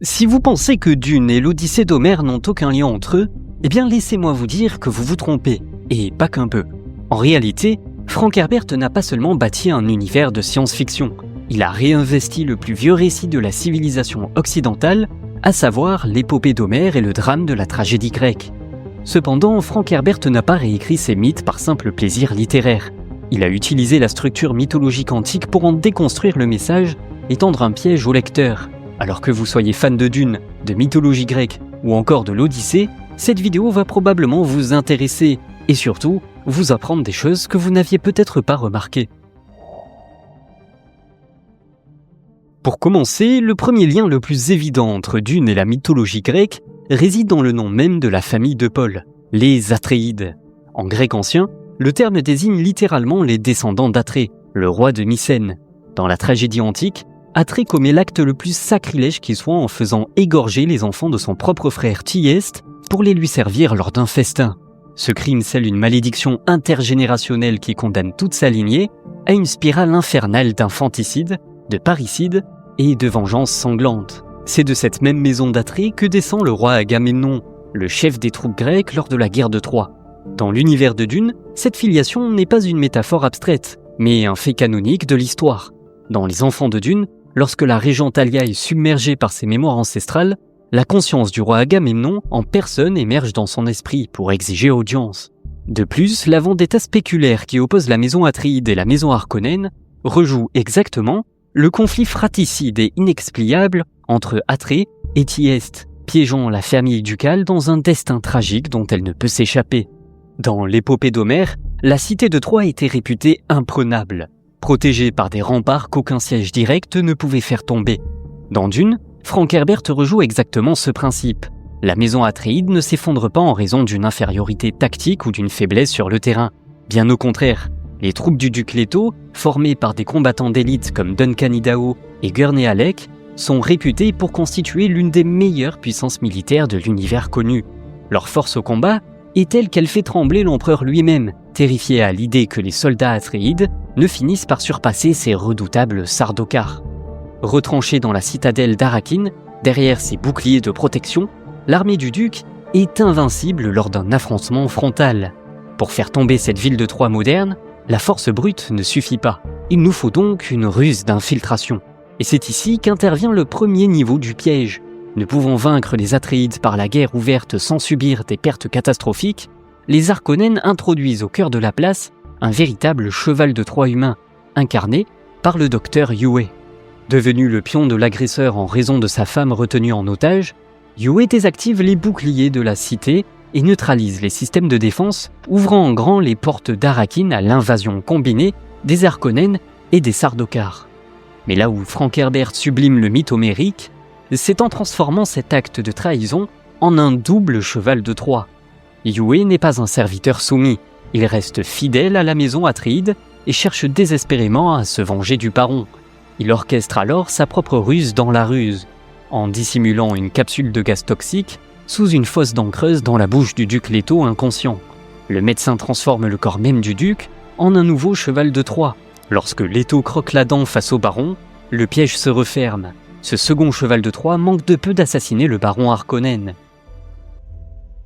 Si vous pensez que Dune et l'Odyssée d'Homère n'ont aucun lien entre eux, eh bien laissez-moi vous dire que vous vous trompez, et pas qu'un peu. En réalité, Frank Herbert n'a pas seulement bâti un univers de science-fiction, il a réinvesti le plus vieux récit de la civilisation occidentale, à savoir l'épopée d'Homère et le drame de la tragédie grecque. Cependant, Frank Herbert n'a pas réécrit ses mythes par simple plaisir littéraire. Il a utilisé la structure mythologique antique pour en déconstruire le message et tendre un piège au lecteur. Alors que vous soyez fan de Dune, de mythologie grecque ou encore de l'Odyssée, cette vidéo va probablement vous intéresser et surtout vous apprendre des choses que vous n'aviez peut-être pas remarquées. Pour commencer, le premier lien le plus évident entre Dune et la mythologie grecque réside dans le nom même de la famille de Paul, les Atréides. En grec ancien, le terme désigne littéralement les descendants d'Atrée, le roi de Mycène. Dans la tragédie antique, Atrée commet l'acte le plus sacrilège qui soit en faisant égorger les enfants de son propre frère Thyeste pour les lui servir lors d'un festin. Ce crime scelle une malédiction intergénérationnelle qui condamne toute sa lignée à une spirale infernale d'infanticide, de parricide et de vengeance sanglante. C'est de cette même maison d'Atrée que descend le roi Agamemnon, le chef des troupes grecques lors de la guerre de Troie. Dans l'univers de Dune, cette filiation n'est pas une métaphore abstraite, mais un fait canonique de l'histoire. Dans Les Enfants de Dune, lorsque la régente Alia est submergée par ses mémoires ancestrales, la conscience du roi Agamemnon en personne émerge dans son esprit pour exiger audience. De plus, la vendetta spéculaire qui oppose la maison Atréide et la maison Harkonnen rejoue exactement le conflit fratricide et inexplicable entre Atrée et Thyeste, piégeant la famille ducale dans un destin tragique dont elle ne peut s'échapper. Dans l'épopée d'Homère, la cité de Troie était réputée imprenable, protégée par des remparts qu'aucun siège direct ne pouvait faire tomber. Dans Dune, Frank Herbert rejoue exactement ce principe. La maison Atréide ne s'effondre pas en raison d'une infériorité tactique ou d'une faiblesse sur le terrain. Bien au contraire, les troupes du duc Leto, formées par des combattants d'élite comme Duncan Idaho et Gurney Halleck, sont réputées pour constituer l'une des meilleures puissances militaires de l'univers connu. Leur force au combat est telle qu'elle fait trembler l'empereur lui-même, terrifié à l'idée que les soldats Atréides ne finissent par surpasser ces redoutables Sardaukars. Retranchée dans la citadelle d'Arrakeen, derrière ses boucliers de protection, l'armée du duc est invincible lors d'un affrontement frontal. Pour faire tomber cette ville de Troie moderne, la force brute ne suffit pas. Il nous faut donc une ruse d'infiltration. Et c'est ici qu'intervient le premier niveau du piège. Ne pouvant vaincre les Atréides par la guerre ouverte sans subir des pertes catastrophiques, les Harkonnen introduisent au cœur de la place un véritable cheval de Troie humain, incarné par le docteur Yueh. Devenu le pion de l'agresseur en raison de sa femme retenue en otage, Yueh désactive les boucliers de la cité et neutralise les systèmes de défense, ouvrant en grand les portes d'Arrakeen à l'invasion combinée des Harkonnen et des Sardaukars. Mais là où Frank Herbert sublime le mythe homérique, c'est en transformant cet acte de trahison en un double cheval de Troie. Yueh n'est pas un serviteur soumis, il reste fidèle à la maison Atréide et cherche désespérément à se venger du baron. Il orchestre alors sa propre ruse dans la ruse, en dissimulant une capsule de gaz toxique sous une fosse d'encreuse dans la bouche du duc Leto inconscient. Le médecin transforme le corps même du duc en un nouveau cheval de Troie. Lorsque Leto croque la dent face au baron, le piège se referme. Ce second cheval de Troie manque de peu d'assassiner le baron Harkonnen.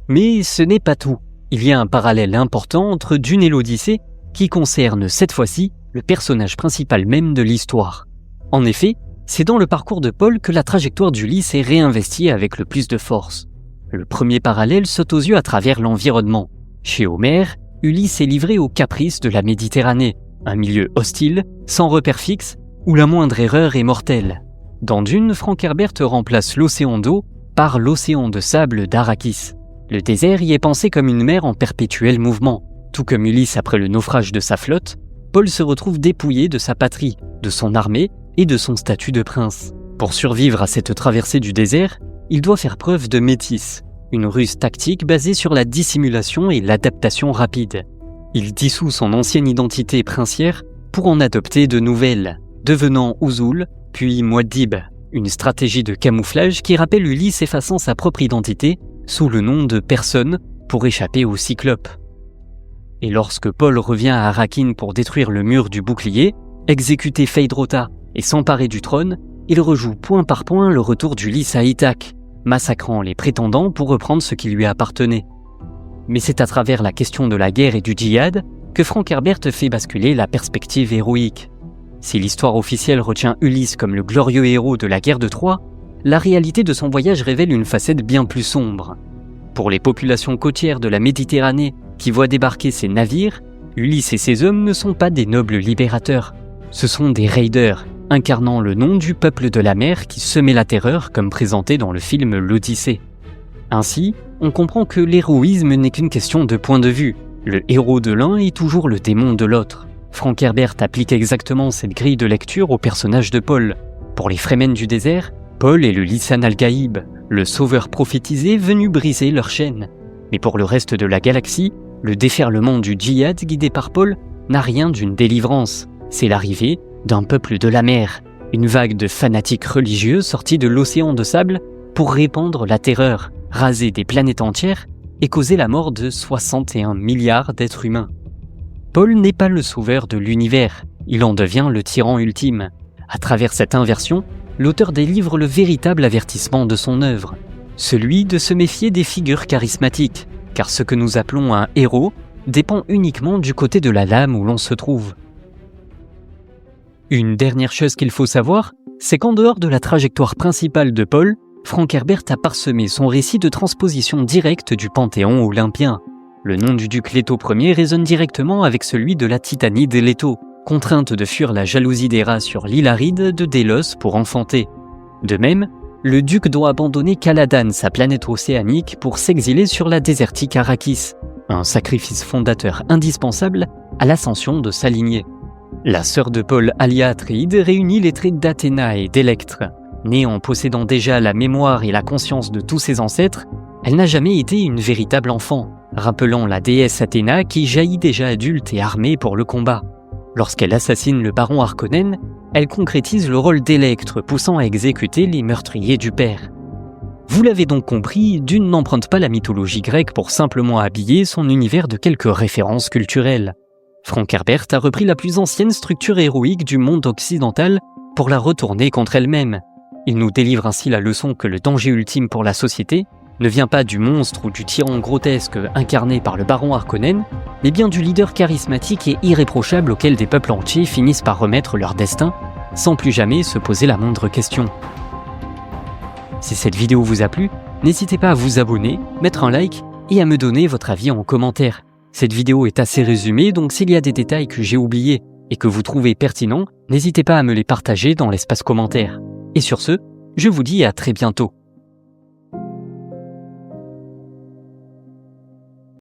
Mais ce n'est pas tout. Il y a un parallèle important entre Dune et l'Odyssée qui concerne cette fois-ci le personnage principal même de l'histoire. En effet, c'est dans le parcours de Paul que la trajectoire d'Ulysse est réinvestie avec le plus de force. Le premier parallèle saute aux yeux à travers l'environnement. Chez Homère, Ulysse est livré aux caprices de la Méditerranée, un milieu hostile, sans repère fixe, où la moindre erreur est mortelle. Dans Dune, Frank Herbert remplace l'océan d'eau par l'océan de sable d'Arrakis. Le désert y est pensé comme une mer en perpétuel mouvement. Tout comme Ulysse après le naufrage de sa flotte, Paul se retrouve dépouillé de sa patrie, de son armée et de son statut de prince. Pour survivre à cette traversée du désert, il doit faire preuve de métis, une ruse tactique basée sur la dissimulation et l'adaptation rapide. Il dissout son ancienne identité princière pour en adopter de nouvelles, devenant Uzul, puis Muad'Dib, une stratégie de camouflage qui rappelle Ulysse effaçant sa propre identité sous le nom de personne pour échapper au Cyclope. Et lorsque Paul revient à Arrakeen pour détruire le mur du bouclier, exécuter Feyd-Rautha et s'emparer du trône, il rejoue point par point le retour d'Ulysse à Ithaque, massacrant les prétendants pour reprendre ce qui lui appartenait. Mais c'est à travers la question de la guerre et du djihad que Frank Herbert fait basculer la perspective héroïque. Si l'histoire officielle retient Ulysse comme le glorieux héros de la guerre de Troie, la réalité de son voyage révèle une facette bien plus sombre. Pour les populations côtières de la Méditerranée qui voient débarquer ces navires, Ulysse et ses hommes ne sont pas des nobles libérateurs. Ce sont des raiders, incarnant le nom du peuple de la mer qui semait la terreur comme présenté dans le film L'Odyssée. Ainsi, on comprend que l'héroïsme n'est qu'une question de point de vue. Le héros de l'un est toujours le démon de l'autre. Frank Herbert applique exactement cette grille de lecture au personnage de Paul. Pour les Fremen du désert, Paul est le Lisan al-Gaïb, le sauveur prophétisé venu briser leur chaîne. Mais pour le reste de la galaxie, le déferlement du djihad guidé par Paul n'a rien d'une délivrance. C'est l'arrivée d'un peuple de la mer, une vague de fanatiques religieux sortis de l'océan de sable pour répandre la terreur, raser des planètes entières et causer la mort de 61 milliards d'êtres humains. Paul n'est pas le sauveur de l'univers, il en devient le tyran ultime. À travers cette inversion, l'auteur délivre le véritable avertissement de son œuvre, celui de se méfier des figures charismatiques, car ce que nous appelons un héros dépend uniquement du côté de la lame où l'on se trouve. Une dernière chose qu'il faut savoir, c'est qu'en dehors de la trajectoire principale de Paul, Frank Herbert a parsemé son récit de transposition directe du Panthéon olympien. Le nom du duc Leto Ier résonne directement avec celui de la Titanide Leto, contrainte de fuir la jalousie des rats sur l'île aride de Délos pour enfanter. De même, le duc doit abandonner Caladan, sa planète océanique, pour s'exiler sur la désertique Arrakis, un sacrifice fondateur indispensable à l'ascension de sa lignée. La sœur de Paul, Alia Atréide, réunit les traits d'Athéna et d'Électre. Née en possédant déjà la mémoire et la conscience de tous ses ancêtres, elle n'a jamais été une véritable enfant, rappelant la déesse Athéna qui jaillit déjà adulte et armée pour le combat. Lorsqu'elle assassine le baron Harkonnen, elle concrétise le rôle d'Électre, poussant à exécuter les meurtriers du père. Vous l'avez donc compris, Dune n'emprunte pas la mythologie grecque pour simplement habiller son univers de quelques références culturelles. Frank Herbert a repris la plus ancienne structure héroïque du monde occidental pour la retourner contre elle-même. Il nous délivre ainsi la leçon que le danger ultime pour la société ne vient pas du monstre ou du tyran grotesque incarné par le baron Harkonnen, mais bien du leader charismatique et irréprochable auquel des peuples entiers finissent par remettre leur destin, sans plus jamais se poser la moindre question. Si cette vidéo vous a plu, n'hésitez pas à vous abonner, mettre un like et à me donner votre avis en commentaire. Cette vidéo est assez résumée, donc s'il y a des détails que j'ai oubliés et que vous trouvez pertinents, n'hésitez pas à me les partager dans l'espace commentaire. Et sur ce, je vous dis à très bientôt.